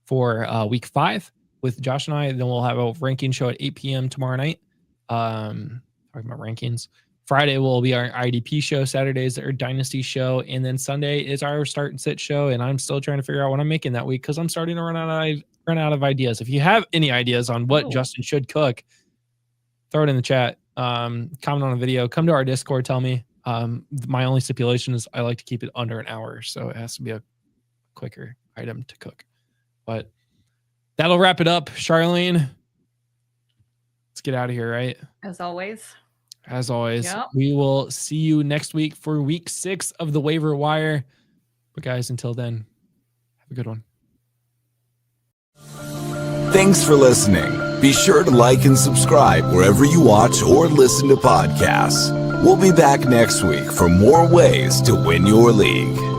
for week 5 with Josh and I. Then we'll have a ranking show at 8 p.m. tomorrow night. Talking about rankings. Friday will be our IDP show. Saturday is our Dynasty show. And then Sunday is our start and sit show. And I'm still trying to figure out what I'm making that week because I'm starting to run out of ideas. If you have any ideas on what Justin should cook, throw it in the chat. Comment on a video. Come to our Discord. Tell me. My only stipulation is I like to keep it under an hour. So it has to be a quicker item to cook. But that'll wrap it up. Charlene, let's get out of here, right? As always. Yep. We will see you next week for week 6 of the waiver wire. But guys, until then, have a good one. Thanks for listening. Be sure to like and subscribe wherever you watch or listen to podcasts. We'll be back next week for more ways to win your league.